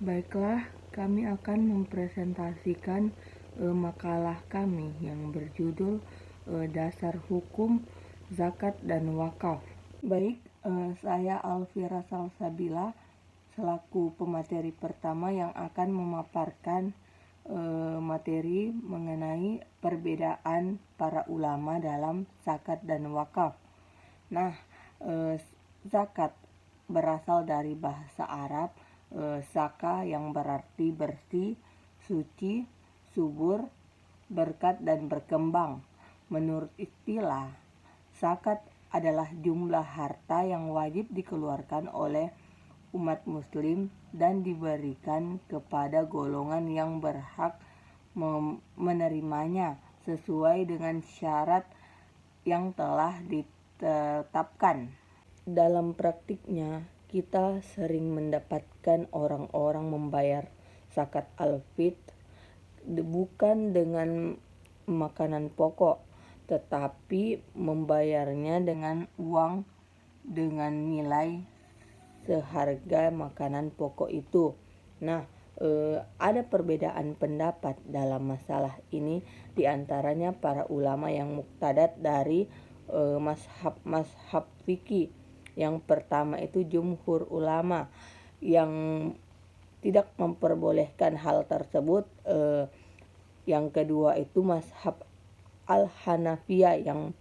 Baiklah, kami akan mempresentasikan makalah kami yang berjudul Dasar Hukum Zakat dan Wakaf. Baik, saya Alfira Salsabila selaku pemateri pertama yang akan memaparkan materi mengenai perbedaan para ulama dalam zakat dan wakaf. Nah, zakat berasal dari bahasa Arab zaka yang berarti bersih, suci, subur, berkat dan berkembang. Menurut istilah, zakat adalah jumlah harta yang wajib dikeluarkan oleh umat muslim dan diberikan kepada golongan yang berhak menerimanya sesuai dengan syarat yang telah ditetapkan. Dalam praktiknya, kita sering mendapatkan orang-orang membayar zakat al-fitr bukan dengan makanan pokok, tetapi membayarnya dengan uang dengan nilai seharga makanan pokok itu. Nah, ada perbedaan pendapat dalam masalah ini, diantaranya para ulama yang muqtadat dari mazhab fikih. Yang pertama itu jumhur ulama yang tidak memperbolehkan hal tersebut. Yang kedua itu mazhab al-Hanafiyah yang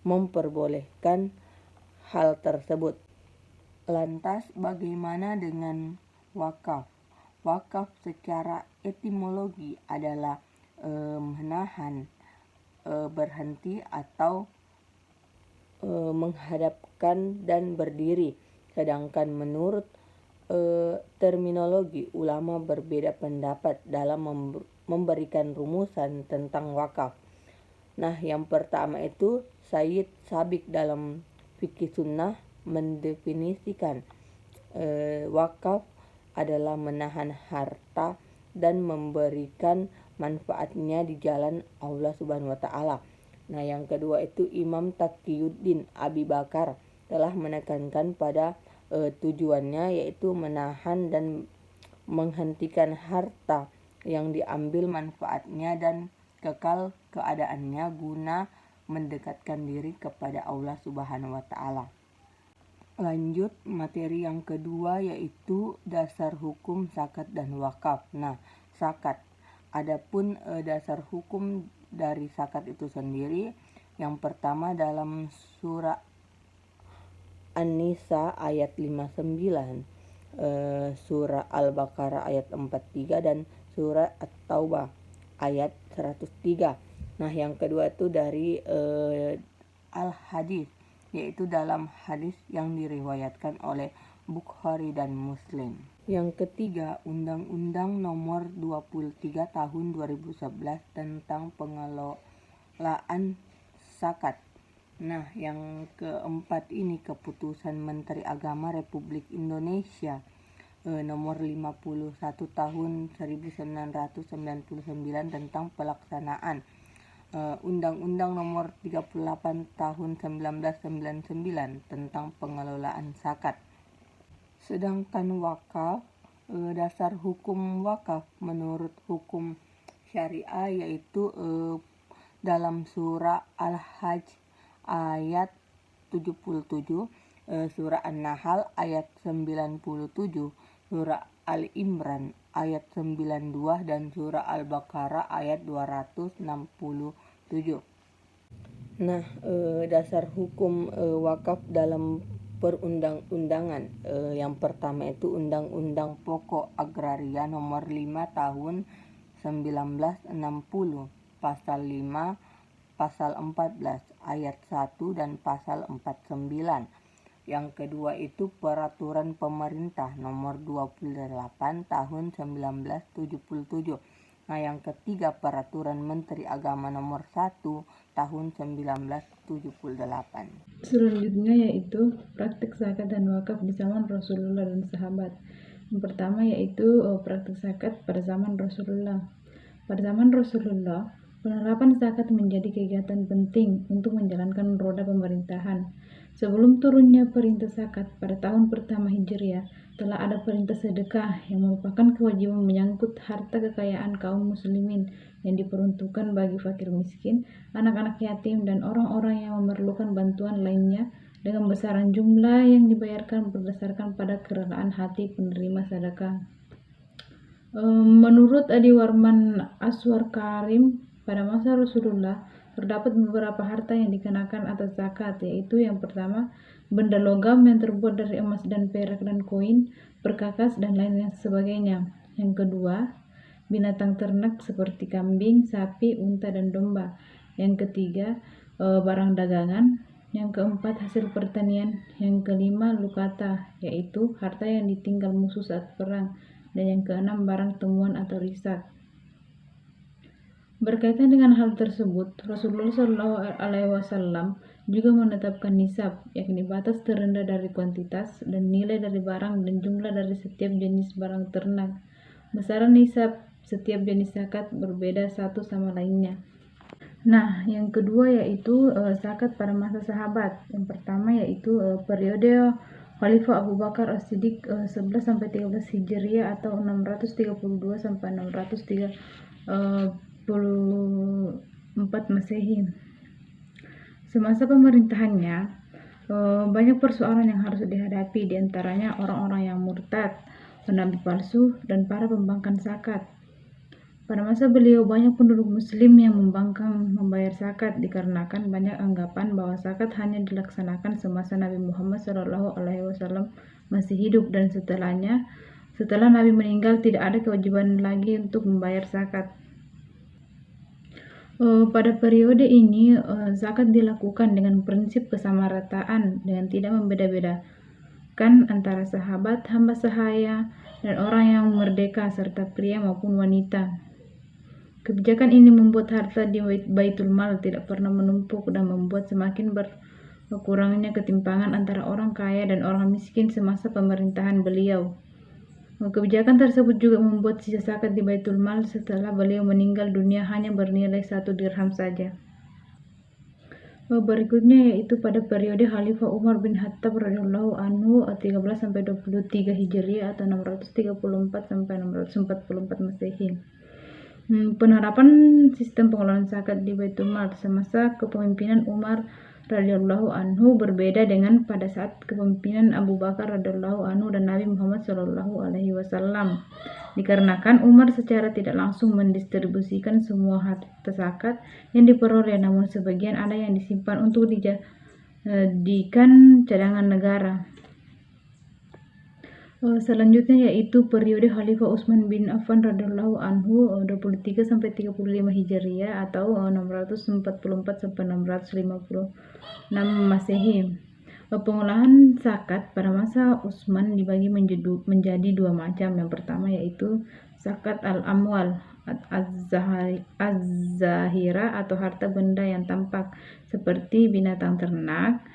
memperbolehkan hal tersebut. Lantas bagaimana dengan wakaf? Wakaf secara etimologi adalah menahan, berhenti atau menghadapkan dan berdiri. Sedangkan menurut terminologi, ulama berbeda pendapat dalam memberikan rumusan tentang wakaf. Nah, yang pertama itu Sayyid Sabiq dalam fikih sunnah mendefinisikan wakaf adalah menahan harta dan memberikan manfaatnya di jalan Allah Subhanahu wa taala. Nah, yang kedua itu Imam Taqiyuddin Abi Bakar telah menekankan pada tujuannya, yaitu menahan dan menghentikan harta yang diambil manfaatnya dan kekal keadaannya guna mendekatkan diri kepada Allah Subhanahu wa taala. Lanjut materi yang kedua, yaitu dasar hukum zakat dan wakaf. Nah, zakat. Adapun dasar hukum dari zakat itu sendiri, yang pertama dalam surah An-Nisa ayat 59, surah Al-Baqarah ayat 43 dan surah At-Taubah ayat 103. Nah, yang kedua itu dari Al-Hadis, yaitu dalam hadis yang diriwayatkan oleh Bukhari dan Muslim. Yang ketiga, Undang-Undang Nomor 23 Tahun 2011 tentang pengelolaan zakat. Nah, yang keempat ini Keputusan Menteri Agama Republik Indonesia nomor 51 tahun 1999 tentang pelaksanaan Undang-Undang nomor 38 tahun 1999 tentang pengelolaan zakat. Sedangkan wakaf, dasar hukum wakaf menurut hukum syariah yaitu dalam surah Al-Hajj ayat 77, surah An-Nahl ayat 97, surah Al-Imran ayat 92 dan surah Al-Baqarah ayat 267. Nah, dasar hukum wakaf dalam perundang-undangan, yang pertama itu Undang-Undang Pokok Agraria nomor 5 tahun 1960, pasal 5, pasal 14 ayat 1 dan pasal 49. Yang kedua itu Peraturan Pemerintah nomor 28 tahun 1977. Nah, yang ketiga Peraturan Menteri Agama nomor 1 tahun 1978. Selanjutnya yaitu praktik zakat dan wakaf di zaman Rasulullah dan sahabat. Yang pertama yaitu praktik zakat pada zaman Rasulullah. Pada zaman Rasulullah, penerapan zakat menjadi kegiatan penting untuk menjalankan roda pemerintahan. Sebelum turunnya perintah zakat pada tahun pertama Hijriah, telah ada perintah sedekah yang merupakan kewajiban menyangkut harta kekayaan kaum muslimin yang diperuntukkan bagi fakir miskin, anak-anak yatim, dan orang-orang yang memerlukan bantuan lainnya dengan besaran jumlah yang dibayarkan berdasarkan pada kerelaan hati penerima sedekah. Menurut Adi Warman Aswar Karim, pada masa Rasulullah terdapat beberapa harta yang dikenakan atas zakat, yaitu yang pertama, benda logam yang terbuat dari emas dan perak dan koin, perkakas, dan lain sebagainya. Yang kedua, binatang ternak seperti kambing, sapi, unta, dan domba. Yang ketiga, barang dagangan. Yang keempat, hasil pertanian. Yang kelima, lukata, yaitu harta yang ditinggal musuh saat perang. Dan yang keenam, barang temuan atau risak. Berkaitan dengan hal tersebut, Rasulullah SAW juga menetapkan nisab, yakni batas terendah dari kuantitas dan nilai dari barang dan jumlah dari setiap jenis barang ternak. Besaran nisab setiap jenis zakat berbeda satu sama lainnya. Nah, yang kedua yaitu zakat pada masa sahabat. Yang pertama yaitu periode Khalifah Abu Bakar As-Siddiq 11 sampai 13 Hijriah atau 632 sampai 634 Masehi. Semasa pemerintahannya banyak persoalan yang harus dihadapi, diantaranya orang-orang yang murtad, penabi palsu, dan para pembangkang zakat. Pada masa beliau, banyak penduduk muslim yang membangkang membayar zakat dikarenakan banyak anggapan bahwa zakat hanya dilaksanakan semasa Nabi Muhammad SAW masih hidup, dan setelah Nabi meninggal tidak ada kewajiban lagi untuk membayar zakat. Pada periode ini, zakat dilakukan dengan prinsip kesamarataan dengan tidak membeda-bedakan antara sahabat, hamba sahaya, dan orang yang merdeka serta pria maupun wanita. Kebijakan ini membuat harta di Baitul Mal tidak pernah menumpuk dan membuat semakin berkurangnya ketimpangan antara orang kaya dan orang miskin semasa pemerintahan beliau. Kebijakan tersebut juga membuat sisa zakat di Baitul Mal setelah beliau meninggal dunia hanya bernilai 1 dirham saja. Berikutnya yaitu pada periode Khalifah Umar bin Khattab radhiyallahu anhu 13 sampai 23 Hijriah atau 634 sampai 644 Masehi. Penerapan sistem pengelolaan zakat di Baitul Mal semasa kepemimpinan Umar radhiyallahu anhu berbeda dengan pada saat kepemimpinan Abu Bakar radhiyallahu anhu dan Nabi Muhammad SAW. Dikarenakan Umar secara tidak langsung mendistribusikan semua harta zakat yang diperoleh, namun sebagian ada yang disimpan untuk dijadikan cadangan negara. Selanjutnya yaitu periode Khalifah Utsman bin Affan radhiyallahu anhu 23 sampai 35 Hijriah atau 644 sampai 656 Masehi. Pengolahan zakat pada masa Utsman dibagi menjadi dua macam. Yang pertama yaitu zakat al-amwal az-zahira atau harta benda yang tampak seperti binatang ternak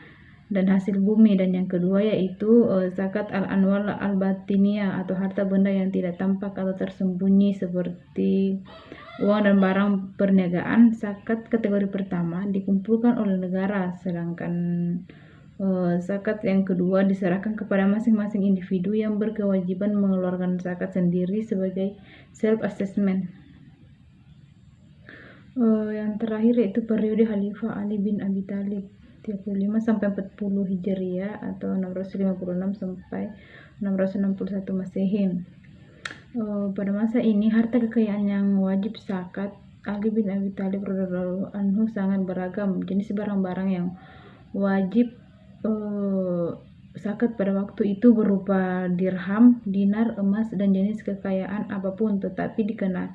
dan hasil bumi, dan yang kedua yaitu zakat al-anwal al-batiniyah atau harta benda yang tidak tampak atau tersembunyi seperti uang dan barang perniagaan. Zakat kategori pertama dikumpulkan oleh negara, sedangkan zakat yang kedua diserahkan kepada masing-masing individu yang berkewajiban mengeluarkan zakat sendiri sebagai self-assessment. Yang terakhir yaitu periode Khalifah Ali bin Abi Thalib 35 sampai 40 Hijriah atau 656 sampai 661 Masehi. Pada masa ini harta kekayaan yang wajib zakat Ali bin Abi Thalib radhiyallahu anhu sangat beragam. Jenis barang-barang yang wajib zakat pada waktu itu berupa dirham, dinar, emas, dan jenis kekayaan apapun tetapi dikenai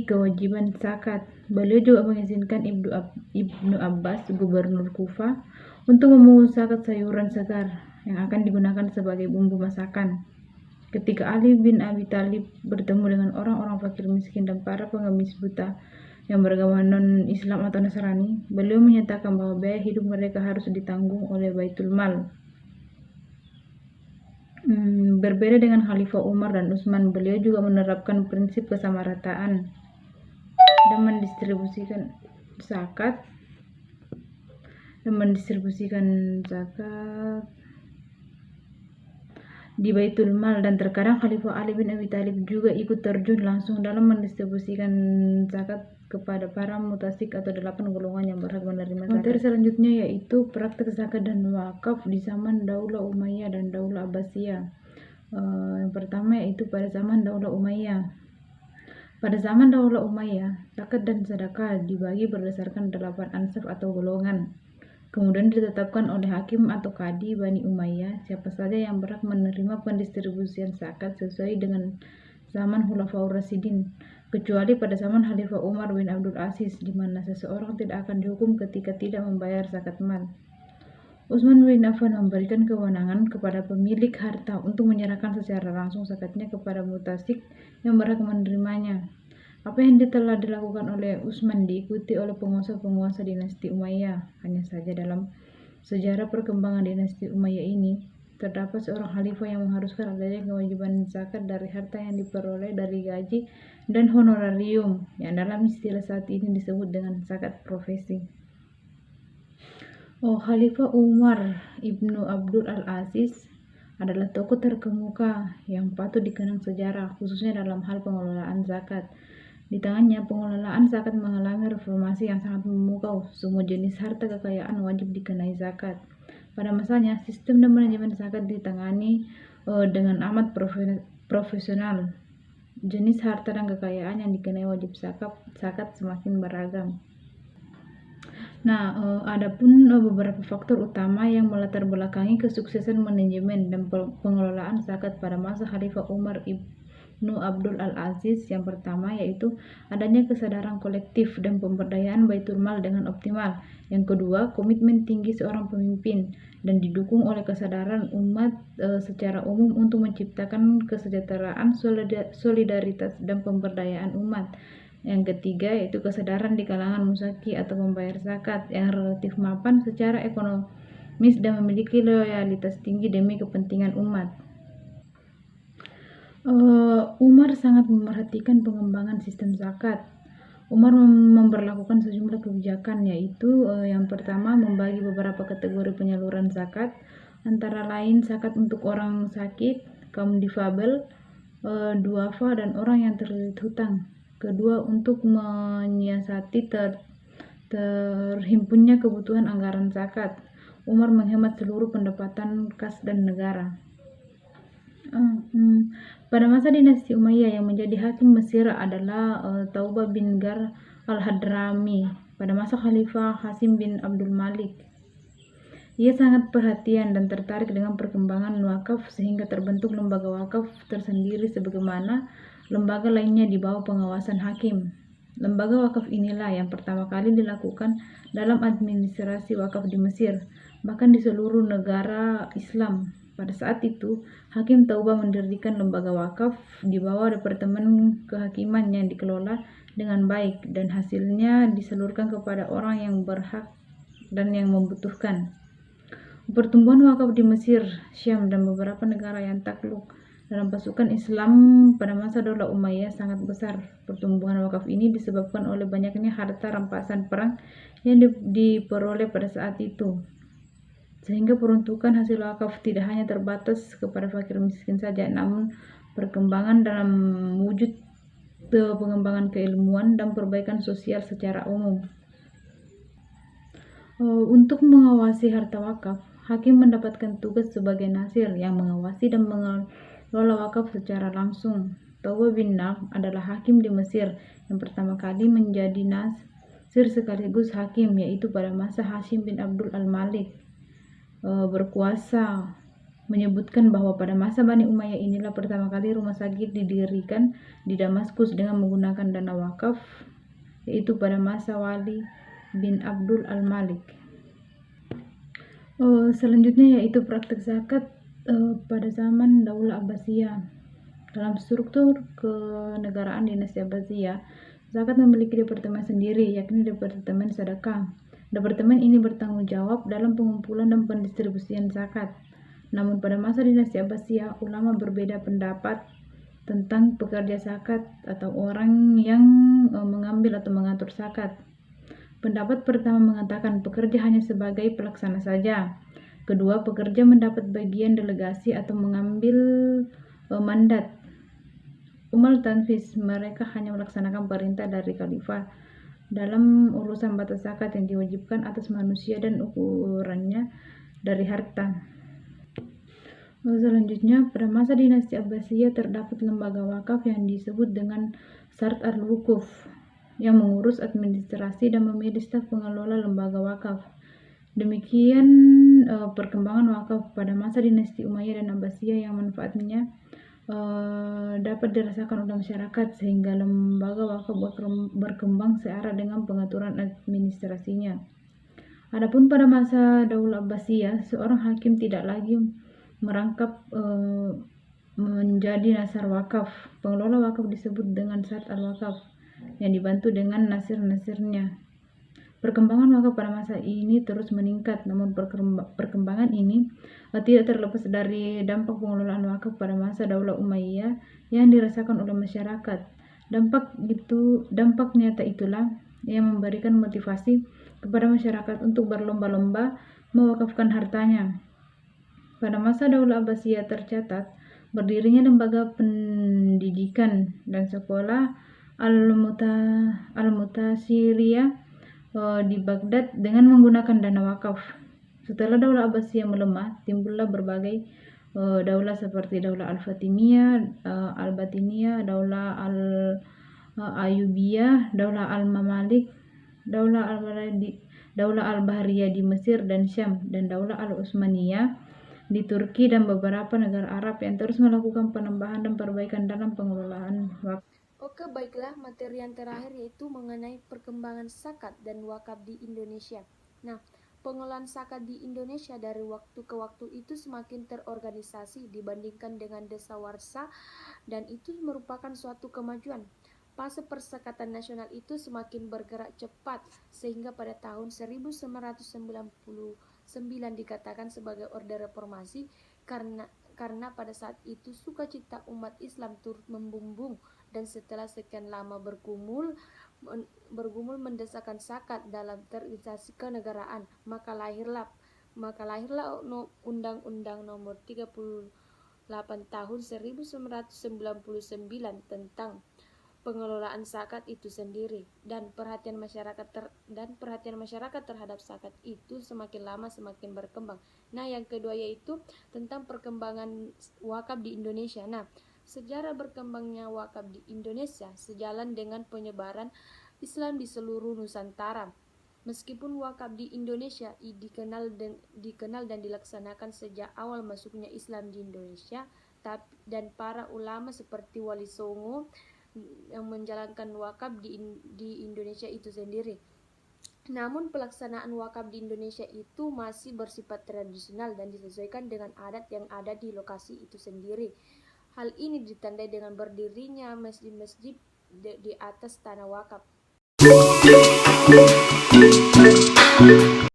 kewajiban zakat. Beliau juga mengizinkan Ibnu Abbas, gubernur Kufah, untuk memungut zakat sayuran segar yang akan digunakan sebagai bumbu masakan. Ketika Ali bin Abi Thalib bertemu dengan orang-orang fakir miskin dan para pengemis buta yang beragama non-Islam atau Nasrani, beliau menyatakan bahwa biaya hidup mereka harus ditanggung oleh Baitul Mal. Berbeda dengan Khalifah Umar dan Utsman, beliau juga menerapkan prinsip kesamarataan dan mendistribusikan zakat dan mendistribusikan zakat di Baitul Mal, dan terkadang Khalifah Ali bin Abi Thalib juga ikut terjun langsung dalam mendistribusikan zakat kepada para mutasik atau 8 golongan yang berhak menerima zakat. Materi selanjutnya yaitu praktek zakat dan wakaf di zaman Daulah Umayyah dan Daulah Abbasiyah. Yang pertama yaitu pada zaman Daulah Umayyah. Pada zaman Daulah Umayyah, zakat dan sedekah dibagi berdasarkan 8 ansab atau golongan. Kemudian ditetapkan oleh hakim atau kadi Bani Umayyah siapa saja yang berhak menerima pendistribusian zakat sesuai dengan zaman Khulafaur Rasyidin, kecuali pada zaman Khalifah Umar bin Abdul Aziz, di mana seseorang tidak akan dihukum ketika tidak membayar zakat mal. Utsman bin Affan memberikan kewenangan kepada pemilik harta untuk menyerahkan secara langsung zakatnya kepada mutasik yang berhak menerimanya. Apa yang telah dilakukan oleh Utsman diikuti oleh penguasa-penguasa dinasti Umayyah. Hanya saja dalam sejarah perkembangan dinasti Umayyah ini, terdapat seorang khalifah yang mengharuskan adanya kewajiban zakat dari harta yang diperoleh dari gaji dan honorarium, yang dalam istilah saat ini disebut dengan zakat profesi. Khalifah Umar ibnu Abdul Al-Aziz adalah tokoh terkemuka yang patut dikenang sejarah, khususnya dalam hal pengelolaan zakat. Di tangannya, pengelolaan zakat mengalami reformasi yang sangat memukau. Semua jenis harta kekayaan wajib dikenai zakat. Pada masanya, sistem dan manajemen zakat ditangani dengan amat profesional. Jenis harta dan kekayaan yang dikenai wajib zakat semakin beragam. Adapun beberapa faktor utama yang melatar belakangi kesuksesan manajemen dan pengelolaan zakat pada masa Khalifah Umar ibnu Abdul Al-Aziz. Yang pertama yaitu adanya kesadaran kolektif dan pemberdayaan Baitul Mal dengan optimal. Yang kedua, komitmen tinggi seorang pemimpin dan didukung oleh kesadaran umat secara umum untuk menciptakan kesejahteraan, solidaritas, dan pemberdayaan umat. Yang ketiga yaitu kesadaran di kalangan musaki atau pembayar zakat yang relatif mapan secara ekonomis dan memiliki loyalitas tinggi demi kepentingan umat. Umar sangat memerhatikan pengembangan sistem zakat. Umar memberlakukan sejumlah kebijakan, yaitu yang pertama membagi beberapa kategori penyaluran zakat, antara lain zakat untuk orang sakit, kaum difabel, duafa, dan orang yang terlilit hutang. Kedua, untuk menyiasati terhimpunnya kebutuhan anggaran zakat, Umar menghemat seluruh pendapatan kas dan negara. Pada masa dinasti Umayyah, yang menjadi hakim Mesir adalah Taubah bin Gar al-Hadrami. Pada masa Khalifah Hasim bin Abdul Malik, ia sangat perhatian dan tertarik dengan perkembangan wakaf sehingga terbentuk lembaga wakaf tersendiri sebagaimana lembaga lainnya di bawah pengawasan hakim. Lembaga wakaf inilah yang pertama kali dilakukan dalam administrasi wakaf di Mesir, bahkan di seluruh negara Islam. Pada saat itu, Hakim Taubah mendirikan lembaga wakaf di bawah Departemen Kehakiman yang dikelola dengan baik dan hasilnya disalurkan kepada orang yang berhak dan yang membutuhkan. Pertumbuhan wakaf di Mesir, Syam, dan beberapa negara yang takluk dalam pasukan Islam pada masa Daulah Umayyah sangat besar. Pertumbuhan wakaf ini disebabkan oleh banyaknya harta rampasan perang yang diperoleh pada saat itu, sehingga peruntukan hasil wakaf tidak hanya terbatas kepada fakir miskin saja, namun perkembangan dalam wujud pengembangan keilmuan dan perbaikan sosial secara umum. Untuk mengawasi harta wakaf, hakim mendapatkan tugas sebagai nasir yang mengawasi dan mengelola wakaf secara langsung. Taubah bin Naf adalah hakim di Mesir yang pertama kali menjadi nasir sekaligus hakim, yaitu pada masa Hasim bin Abdul Al-Malik berkuasa, menyebutkan bahwa pada masa Bani Umayyah inilah pertama kali rumah sakit didirikan di Damaskus dengan menggunakan dana wakaf, yaitu pada masa Wali bin Abdul Al-Malik. Selanjutnya yaitu praktek zakat pada zaman Daulah Abbasiyah. Dalam struktur kenegaraan dinasti Abbasiyah, zakat memiliki departemen sendiri, yakni Departemen Sedekah. Departemen ini bertanggung jawab dalam pengumpulan dan pendistribusian zakat. Namun pada masa dinasti Abbasiyah, ulama berbeda pendapat tentang pekerja zakat atau orang yang mengambil atau mengatur zakat. Pendapat pertama mengatakan pekerja hanya sebagai pelaksana saja. Kedua, pekerja mendapat bagian delegasi atau mengambil mandat. Umal tanfiz, mereka hanya melaksanakan perintah dari khalifah dalam urusan batas zakat yang diwajibkan atas manusia dan ukurannya dari harta. Selanjutnya, pada masa dinasti Abbasiyah terdapat lembaga wakaf yang disebut dengan Sart al-Wukuf yang mengurus administrasi dan memilih staf pengelola lembaga wakaf. Demikian perkembangan wakaf pada masa dinasti Umayyah dan Abbasiyah yang manfaatnya dapat dirasakan oleh masyarakat sehingga lembaga wakaf berkembang searah dengan pengaturan administrasinya. Adapun pada masa Daulah Abbasiyah, seorang hakim tidak lagi merangkap menjadi nasar wakaf. Pengelola wakaf disebut dengan Sart al-Wakaf yang dibantu dengan nasir-nasirnya. Perkembangan wakaf pada masa ini terus meningkat, namun perkembangan ini tidak terlepas dari dampak pengelolaan wakaf pada masa Daulah Umayyah yang dirasakan oleh masyarakat. Dampak nyata itulah yang memberikan motivasi kepada masyarakat untuk berlomba-lomba mewakafkan hartanya. Pada masa Daulah Abbasiyah tercatat berdirinya lembaga pendidikan dan sekolah Al-Mutasiriyah di Baghdad dengan menggunakan dana wakaf. Setelah Daulah Abbasiyah melemah, timbullah berbagai daulah seperti Daulah Al-Fatimiyah, Al-Batiniyah, Daulah Al-Ayyubiyah, Daulah Al-Mamalik, Daulah Al-Bahriyah di Mesir dan Syam, dan Daulah Al-Utsmaniyah di Turki dan beberapa negara Arab yang terus melakukan penambahan dan perbaikan dalam pengelolaan wakaf. Oke, baiklah, materi yang terakhir yaitu mengenai perkembangan zakat dan wakaf di Indonesia. Nah, pengelolaan zakat di Indonesia dari waktu ke waktu itu semakin terorganisasi dibandingkan dengan dasawarsa, dan itu merupakan suatu kemajuan. Fase persekatan nasional itu semakin bergerak cepat sehingga pada tahun 1999 dikatakan sebagai Orde Reformasi karena pada saat itu sukacita umat Islam turut membumbung, dan setelah sekian lama bergumul mendesakkan zakat dalam terinstansi kenegaraan, maka lahirlah Undang-Undang Nomor 38 Tahun 1999 tentang pengelolaan zakat itu sendiri, dan perhatian masyarakat terhadap zakat itu semakin lama semakin berkembang. Nah, yang kedua yaitu tentang perkembangan wakaf di Indonesia. Nah, sejarah berkembangnya wakaf di Indonesia sejalan dengan penyebaran Islam di seluruh Nusantara. Meskipun wakaf di Indonesia dikenal dan dilaksanakan sejak awal masuknya Islam di Indonesia, dan para ulama seperti Wali Songo yang menjalankan wakaf di Indonesia itu sendiri. Namun pelaksanaan wakaf di Indonesia itu masih bersifat tradisional dan disesuaikan dengan adat yang ada di lokasi itu sendiri. Hal ini ditandai dengan berdirinya masjid-masjid di atas tanah wakaf.